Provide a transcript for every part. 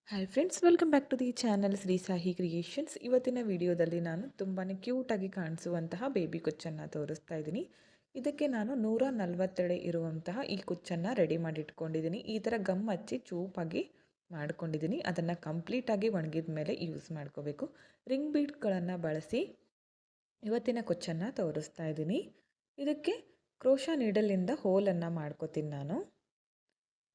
Hi friends, welcome back to the channel Shri Sahi creations. ಇವತ್ತಿನ ವಿಡಿಯೋದಲ್ಲಿ ನಾನು ತುಂಬಾ ಕ್ಯೂಟಾಗಿ ಕಾಣಿಸುವಂತಹ ಬೇಬಿ ಕುಚ್ಚನ್ನು ತೋರಿಸ್ತಾ ಇದ್ದೀನಿ. ಇದಕ್ಕೆ ನಾನು 140 ಇರುವಂತಹ ಈ ಕುಚ್ಚನ್ನು ರೆಡಿ ಮಾಡಿ ಇಟ್ಕೊಂಡಿದ್ದೀನಿ. ಈ ಥರ ಗಮ್ ಹಚ್ಚಿ ಚೂಪಾಗಿ ಮಾಡ್ಕೊಂಡಿದ್ದೀನಿ. ಅದನ್ನು ಕಂಪ್ಲೀಟಾಗಿ ಒಣಗಿದ ಮೇಲೆ ಯೂಸ್ ಮಾಡ್ಕೋಬೇಕು. ರಿಂಗ್ ಬೀಡ್ಗಳನ್ನು ಬಳಸಿ ಇವತ್ತಿನ ಕುಚ್ಚನ್ನು ತೋರಿಸ್ತಾ ಇದ್ದೀನಿ. ಇದಕ್ಕೆ ಕ್ರೋಶಾ ನೀಡಲಿಂದ ಹೋಲನ್ನು ಮಾಡ್ಕೋತೀನಿ ನಾನು.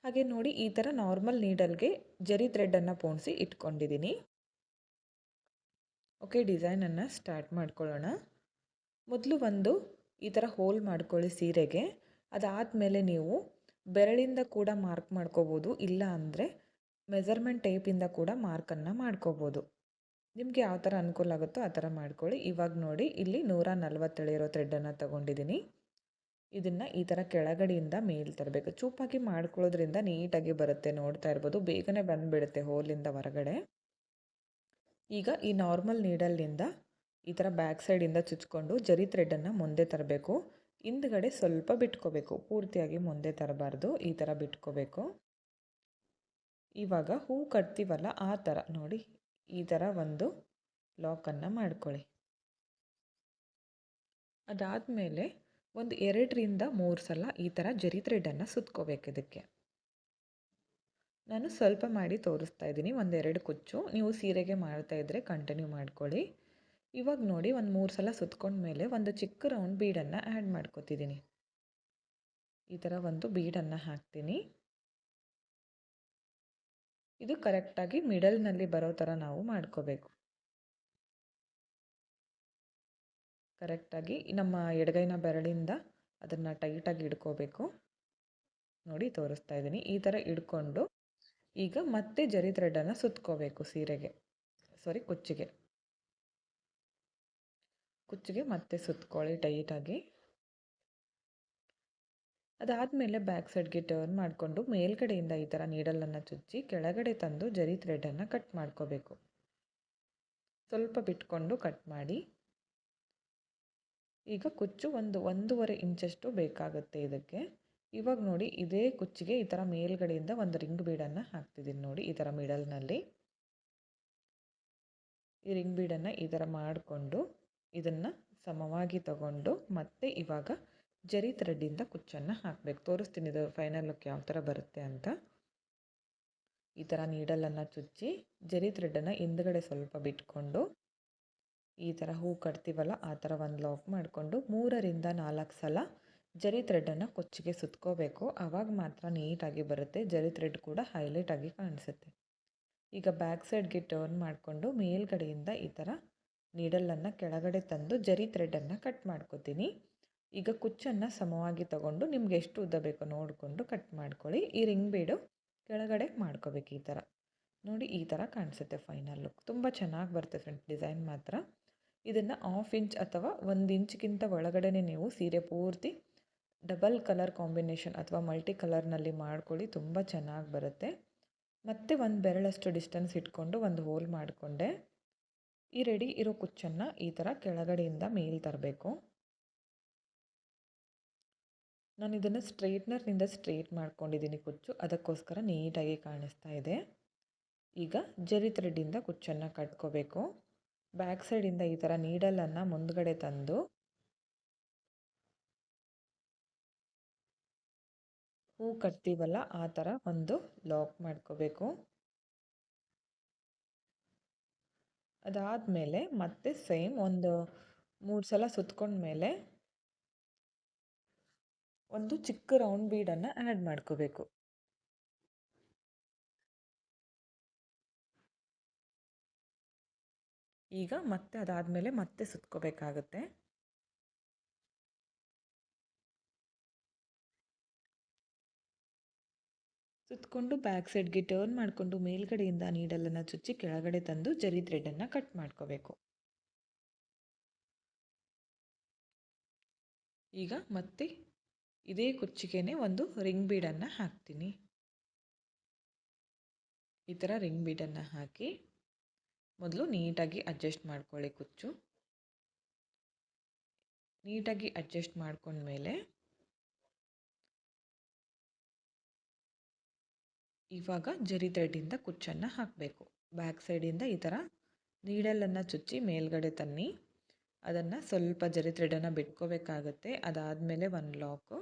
ಹಾಗೆ ನೋಡಿ, ಈ ಥರ ನಾರ್ಮಲ್ ನೀಡಲ್ಗೆ ಜರಿ ಥ್ರೆಡನ್ನು ಪೋಣಿಸಿ ಇಟ್ಕೊಂಡಿದ್ದೀನಿ. ಓಕೆ, ಡಿಸೈನನ್ನು ಸ್ಟಾರ್ಟ್ ಮಾಡ್ಕೊಳ್ಳೋಣ. ಮೊದಲು ಈ ಥರ ಹೋಲ್ ಮಾಡ್ಕೊಳ್ಳಿ ಸೀರೆಗೆ. ಅದಾದಮೇಲೆ ನೀವು ಬೆರಳಿಂದ ಕೂಡ ಮಾರ್ಕ್ ಮಾಡ್ಕೋಬೋದು, ಇಲ್ಲ ಅಂದರೆ ಮೆಜರ್ಮೆಂಟ್ ಟೇಪಿಂದ ಕೂಡ ಮಾರ್ಕನ್ನು ಮಾಡ್ಕೋಬೋದು. ನಿಮಗೆ ಯಾವ ಥರ ಅನುಕೂಲ ಆಗುತ್ತೋ ಆ ಥರ ಮಾಡ್ಕೊಳ್ಳಿ. ಇವಾಗ ನೋಡಿ, ಇಲ್ಲಿ 140 ಇರೋ ಥ್ರೆಡನ್ನು ತೊಗೊಂಡಿದ್ದೀನಿ. ಇದನ್ನು ಈ ಥರ ಕೆಳಗಡೆಯಿಂದ ಮೇಲೆ ತರಬೇಕು. ಚೂಪಾಗಿ ಮಾಡ್ಕೊಳ್ಳೋದ್ರಿಂದ ನೀಟಾಗಿ ಬರುತ್ತೆ. ನೋಡ್ತಾ ಇರ್ಬೋದು, ಬೇಗನೆ ಬಂದುಬಿಡುತ್ತೆ ಹೋಲಿಂದ ಹೊರಗಡೆ. ಈಗ ಈ ನಾರ್ಮಲ್ ನೀಡಲ್ನಿಂದ ಈ ಥರ ಬ್ಯಾಕ್ ಸೈಡಿಂದ ಚುಚ್ಕೊಂಡು ಜರಿ ಥ್ರೆಡನ್ನು ಮುಂದೆ ತರಬೇಕು. ಹಿಂದ್ಗಡೆ ಸ್ವಲ್ಪ ಬಿಟ್ಕೋಬೇಕು, ಪೂರ್ತಿಯಾಗಿ ಮುಂದೆ ತರಬಾರ್ದು, ಈ ಥರ ಬಿಟ್ಕೋಬೇಕು. ಇವಾಗ ಹೂ ಕಟ್ತೀವಲ್ಲ ಆ ಥರ ನೋಡಿ, ಈ ಥರ ಒಂದು ಲಾಕನ್ನು ಮಾಡ್ಕೊಳ್ಳಿ. ಅದಾದಮೇಲೆ ಒಂದು 2ರಿಂದ 3 ಸಲ ಈ ಥರ ಜರಿ ಥ್ರೆಡನ್ನು ಸುತ್ಕೋಬೇಕು. ಇದಕ್ಕೆ ನಾನು ಸ್ವಲ್ಪ ಮಾಡಿ ತೋರಿಸ್ತಾ ಇದ್ದೀನಿ, 1-2 ಕುಚ್ಚು. ನೀವು ಸೀರೆಗೆ ಮಾಡ್ತಾ ಇದ್ದರೆ ಕಂಟಿನ್ಯೂ ಮಾಡ್ಕೊಳ್ಳಿ. ಇವಾಗ ನೋಡಿ, ಒಂದು 3 ಸಲ ಸುತ್ಕೊಂಡ್ಮೇಲೆ ಒಂದು ಚಿಕ್ಕ ರೌಂಡ್ ಬೀಡನ್ನು ಆ್ಯಡ್ ಮಾಡ್ಕೊತಿದ್ದೀನಿ. ಈ ಥರ ಒಂದು ಬೀಡನ್ನು ಹಾಕ್ತೀನಿ. ಇದು ಕರೆಕ್ಟಾಗಿ ಮಿಡಲ್ನಲ್ಲಿ ಬರೋ ಥರ ನಾವು ಮಾಡ್ಕೋಬೇಕು. ಕರೆಕ್ಟಾಗಿ ನಮ್ಮ ಎಡಗೈನ ಬೆರಳಿಂದ ಅದನ್ನು ಟೈಟಾಗಿ ಹಿಡ್ಕೋಬೇಕು. ನೋಡಿ, ತೋರಿಸ್ತಾ ಇದ್ದೀನಿ. ಈ ಥರ ಹಿಡ್ಕೊಂಡು ಈಗ ಮತ್ತೆ ಜರಿ ಥ್ರೆಡನ್ನು ಸುತ್ಕೋಬೇಕು ಸೀರೆಗೆ, ಕುಚ್ಚಿಗೆ ಮತ್ತೆ ಸುತ್ಕೊಳ್ಳಿ ಟೈಟಾಗಿ. ಅದಾದಮೇಲೆ ಬ್ಯಾಕ್ ಸೈಡ್ಗೆ ಟರ್ನ್ ಮಾಡಿಕೊಂಡು ಮೇಲ್ಗಡೆಯಿಂದ ಈ ಥರ ನೀಡಲನ್ನು ಚುಚ್ಚಿ ಕೆಳಗಡೆ ತಂದು ಜರಿ ಥ್ರೆಡನ್ನು ಕಟ್ ಮಾಡ್ಕೋಬೇಕು. ಸ್ವಲ್ಪ ಬಿಟ್ಕೊಂಡು ಕಟ್ ಮಾಡಿ. ಈಗ ಕುಚ್ಚು 1.5 ಇಂಚಷ್ಟು ಬೇಕಾಗುತ್ತೆ ಇದಕ್ಕೆ. ಇವಾಗ ನೋಡಿ, ಇದೇ ಕುಚ್ಚಿಗೆ ಈ ಥರ ಮೇಲ್ಗಡೆಯಿಂದ ಒಂದು ರಿಂಗ್ ಬೀಡನ್ನು ಹಾಕ್ತಿದ್ದೀನಿ. ನೋಡಿ, ಈ ಥರ ಮಿಡಲ್ನಲ್ಲಿ ಈ ರಿಂಗ್ ಬೀಡನ್ನು ಈ ಥರ ಮಾಡಿಕೊಂಡು ಇದನ್ನು ಸಮವಾಗಿ ತಗೊಂಡು ಮತ್ತೆ ಇವಾಗ ಜರಿ ಥ್ರೆಡ್ಡಿಂದ ಕುಚ್ಚನ್ನು ಹಾಕಬೇಕು. ತೋರಿಸ್ತೀನಿ ಇದು ಫೈನಲ್ ಲುಕ್ ಯಾವ ಥರ ಬರುತ್ತೆ ಅಂತ. ಈ ಥರ ನೀಡಲನ್ನು ಚುಚ್ಚಿ ಜರಿ ಥ್ರೆಡನ್ನು ಹಿಂದ್ಗಡೆ ಸ್ವಲ್ಪ ಬಿಟ್ಕೊಂಡು ಈ ಥರ ಹೂ ಕಟ್ತೀವಲ್ಲ ಆ ಥರ ಒಂದು ಲಾಕ್ ಮಾಡಿಕೊಂಡು 3ರಿಂದ 4 ಸಲ ಜರಿ ಥ್ರೆಡನ್ನು ಕುಚ್ಚಿಗೆ ಸುತ್ಕೋಬೇಕು. ಆವಾಗ ಮಾತ್ರ ನೀಟಾಗಿ ಬರುತ್ತೆ. ಜರಿ ಥ್ರೆಡ್ ಕೂಡ ಹೈಲೈಟ್ ಆಗಿ ಕಾಣಿಸುತ್ತೆ. ಈಗ ಬ್ಯಾಕ್ ಸೈಡ್ಗೆ ಟರ್ನ್ ಮಾಡಿಕೊಂಡು ಮೇಲ್ಗಡೆಯಿಂದ ಈ ಥರ ನೀಡಲನ್ನು ಕೆಳಗಡೆ ತಂದು ಜರಿ ಥ್ರೆಡನ್ನು ಕಟ್ ಮಾಡ್ಕೋತೀನಿ. ಈಗ ಕುಚ್ಚನ್ನು ಸಮವಾಗಿ ತಗೊಂಡು ನಿಮ್ಗೆ ಎಷ್ಟು ಉದ್ದ ಬೇಕೋ ನೋಡಿಕೊಂಡು ಕಟ್ ಮಾಡ್ಕೊಳ್ಳಿ. ಈ ರಿಂಗ್ ಬೀಡು ಕೆಳಗಡೆ ಮಾಡ್ಕೋಬೇಕು. ಈ ಥರ ನೋಡಿ, ಈ ಥರ ಕಾಣಿಸುತ್ತೆ ಫೈನಲ್ ಲುಕ್. ತುಂಬ ಚೆನ್ನಾಗಿ ಬರುತ್ತೆ ಫ್ರೆಂಡ್, ಡಿಸೈನ್ ಮಾತ್ರ. ಇದನ್ನು 1/2 ಇಂಚ್ ಅಥವಾ 1 ಇಂಚ್ಗಿಂತ ಒಳಗಡೆ ನೀವು ಸೀರೆ ಪೂರ್ತಿ ಡಬಲ್ ಕಲರ್ ಕಾಂಬಿನೇಷನ್ ಅಥವಾ ಮಲ್ಟಿ ಕಲರ್ನಲ್ಲಿ ಮಾಡ್ಕೊಳ್ಳಿ, ತುಂಬ ಚೆನ್ನಾಗಿ ಬರುತ್ತೆ. ಮತ್ತೆ ಒಂದು ಬೆರಳಷ್ಟು ಡಿಸ್ಟೆನ್ಸ್ ಇಟ್ಕೊಂಡು ಒಂದು ಹೋಲ್ ಮಾಡಿಕೊಂಡೆ ಈ ರೆಡಿ ಇರೋ ಕುಚ್ಚನ್ನು ಈ ಥರ ಕೆಳಗಡೆಯಿಂದ ಮೇಲೆ ತರಬೇಕು. ನಾನು ಇದನ್ನು ಸ್ಟ್ರೈಟ್ನರ್ನಿಂದ ಸ್ಟ್ರೈಟ್ ಮಾಡ್ಕೊಂಡಿದ್ದೀನಿ ಕುಚ್ಚು, ಅದಕ್ಕೋಸ್ಕರ ನೀಟಾಗಿ ಕಾಣಿಸ್ತಾ ಇದೆ. ಈಗ ಜರಿ ಥ್ರೆಡ್ಡಿಂದ ಕುಚ್ಚನ್ನು ಕಟ್ಕೋಬೇಕು. ಬ್ಯಾಕ್ ಸೈಡಿಂದ ಈ ಥರ ನೀಡಲನ್ನು ಮುಂದ್ಗಡೆ ತಂದು ಹೂ ಕಟ್ತೀವಲ್ಲ ಆ ಥರ ಒಂದು ಲಾಕ್ ಮಾಡ್ಕೋಬೇಕು. ಅದಾದಮೇಲೆ ಮತ್ತೆ ಸೇಮ್ ಒಂದು 3 ಸಲ ಸುತ್ಕೊಂಡ್ಮೇಲೆ ಒಂದು ಚಿಕ್ಕ ರೌಂಡ್ ಬೀಡನ್ನು ಆ್ಯಡ್ ಮಾಡ್ಕೋಬೇಕು. ಈಗ ಮತ್ತೆ ಅದಾದಮೇಲೆ ಮತ್ತೆ ಸುತ್ಕೋಬೇಕಾಗುತ್ತೆ. ಸುತ್ತಕೊಂಡು ಬ್ಯಾಕ್ ಸೈಡ್ಗೆ ಟರ್ನ್ ಮಾಡಿಕೊಂಡು ಮೇಲ್ಗಡೆಯಿಂದ ನೀಡಲನ್ನು ಚುಚ್ಚಿ ಕೆಳಗಡೆ ತಂದು ಜರಿ ಥ್ರೆಡನ್ನು ಕಟ್ ಮಾಡ್ಕೋಬೇಕು. ಈಗ ಮತ್ತೆ ಇದೇ ಕುಚ್ಚಿಗೆನೆ ಒಂದು ರಿಂಗ್ ಬೀಡನ್ನು ಹಾಕ್ತೀನಿ. ಈ ಥರ ರಿಂಗ್ ಬೀಡನ್ನು ಹಾಕಿ ಮೊದಲು ನೀಟಾಗಿ ಅಡ್ಜಸ್ಟ್ ಮಾಡ್ಕೊಳ್ಳಿ. ಕುಚ್ಚು ನೀಟಾಗಿ ಅಡ್ಜಸ್ಟ್ ಮಾಡ್ಕೊಂಡ್ಮೇಲೆ ಇವಾಗ ಜರಿ ಥ್ರೆಡ್ಡಿಂದ ಕುಚ್ಚನ್ನು ಹಾಕಬೇಕು. ಬ್ಯಾಕ್ ಸೈಡಿಂದ ಈ ಥರ ನೀಡಲನ್ನು ಚುಚ್ಚಿ ಮೇಲ್ಗಡೆ ತನ್ನಿ. ಅದನ್ನು ಸ್ವಲ್ಪ ಜರಿ ಥ್ರೆಡನ್ನು ಬಿಟ್ಕೋಬೇಕಾಗತ್ತೆ. ಅದಾದಮೇಲೆ ಒಂದು ಲಾಕು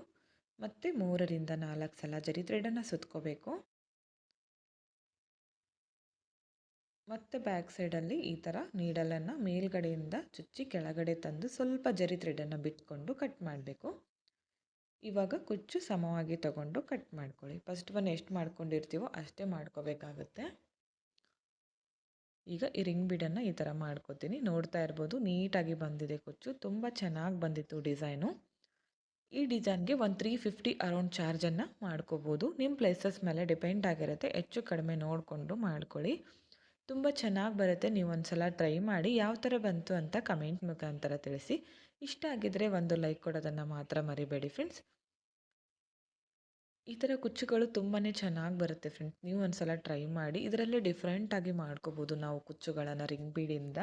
ಮತ್ತು 3ರಿಂದ 4 ಸಲ ಜರಿ ಥ್ರೆಡನ್ನು ಸುತ್ಕೋಬೇಕು. ಮತ್ತು ಬ್ಯಾಕ್ ಸೈಡಲ್ಲಿ ಈ ಥರ ನೀಡಲನ್ನು ಮೇಲ್ಗಡೆಯಿಂದ ಚುಚ್ಚಿ ಕೆಳಗಡೆ ತಂದು ಸ್ವಲ್ಪ ಜರಿ ಥ್ರೆಡನ್ನು ಬಿಟ್ಕೊಂಡು ಕಟ್ ಮಾಡಬೇಕು. ಇವಾಗ ಕುಚ್ಚು ಸಮವಾಗಿ ತಗೊಂಡು ಕಟ್ ಮಾಡ್ಕೊಳ್ಳಿ. ಫಸ್ಟ್ ಒನ್ ಎಷ್ಟು ಮಾಡ್ಕೊಂಡಿರ್ತೀವೋ ಅಷ್ಟೇ ಮಾಡ್ಕೋಬೇಕಾಗತ್ತೆ. ಈಗ ಈ ರಿಂಗ್ ಬೀಡನ್ನು ಈ ಥರ ಮಾಡ್ಕೋತೀನಿ. ನೋಡ್ತಾ ಇರ್ಬೋದು ನೀಟಾಗಿ ಬಂದಿದೆ ಕುಚ್ಚು. ತುಂಬ ಚೆನ್ನಾಗಿ ಬಂದಿತ್ತು ಡಿಸೈನು. ಈ ಡಿಸೈನ್ಗೆ ಒಂದು 350 ಅರೌಂಡ್ ಚಾರ್ಜನ್ನು ಮಾಡ್ಕೋಬೋದು. ನಿಮ್ಮ ಪ್ಲೇಸಸ್ ಮೇಲೆ ಡಿಪೆಂಡ್ ಆಗಿರುತ್ತೆ. ಹೆಚ್ಚು ಕಡಿಮೆ ನೋಡಿಕೊಂಡು ಮಾಡ್ಕೊಳ್ಳಿ. ತುಂಬ ಚೆನ್ನಾಗಿ ಬರುತ್ತೆ. ನೀವು ಒಂದು ಸಲ ಟ್ರೈ ಮಾಡಿ ಯಾವ ಥರ ಬಂತು ಅಂತ ಕಮೆಂಟ್ ಮುಖಾಂತರ ತಿಳಿಸಿ. ಇಷ್ಟ ಆಗಿದ್ದರೆ ಒಂದು ಲೈಕ್ ಕೊಡೋದನ್ನು ಮಾತ್ರ ಮರಿಬೇಡಿ ಫ್ರೆಂಡ್ಸ್. ಈ ಥರ ಕುಚ್ಚುಗಳು ತುಂಬಾ ಚೆನ್ನಾಗಿ ಬರುತ್ತೆ ಫ್ರೆಂಡ್ಸ್. ನೀವು ಒಂದು ಸಲ ಟ್ರೈ ಮಾಡಿ. ಇದರಲ್ಲೇ ಡಿಫ್ರೆಂಟಾಗಿ ಮಾಡ್ಕೋಬೋದು ನಾವು ಕುಚ್ಚುಗಳನ್ನು ರಿಂಗ್ ಬೀಡಿಂದ.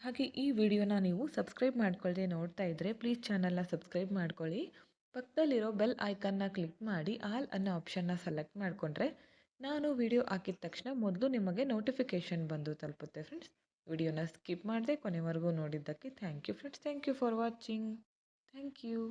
ಹಾಗೆ ಈ ವಿಡಿಯೋನ ನೀವು ಸಬ್ಸ್ಕ್ರೈಬ್ ಮಾಡ್ಕೊಳ್ಳದೆ ನೋಡ್ತಾ ಇದ್ದರೆ ಪ್ಲೀಸ್ ಚಾನಲ್ನ ಸಬ್ಸ್ಕ್ರೈಬ್ ಮಾಡ್ಕೊಳ್ಳಿ. ಪಕ್ಕದಲ್ಲಿರೋ ಬೆಲ್ ಐಕನ್ನ ಕ್ಲಿಕ್ ಮಾಡಿ ಆಲ್ ಅನ್ನೋ ಆಪ್ಷನ್ನ ಸೆಲೆಕ್ಟ್ ಮಾಡಿಕೊಂಡ್ರೆ ನಾನು ವಿಡಿಯೋ ಹಾಕಿದ ತಕ್ಷಣ ಮೊದಲು ನಿಮಗೆ ನೋಟಿಫಿಕೇಷನ್ ಬಂದು ತಲುಪುತ್ತೆ ಫ್ರೆಂಡ್ಸ್. ವಿಡಿಯೋನ ಸ್ಕಿಪ್ ಮಾಡದೆ ಕೊನೆವರೆಗೂ ನೋಡಿದ್ದಕ್ಕೆ thank you friends. Thank you for watching. Thank you.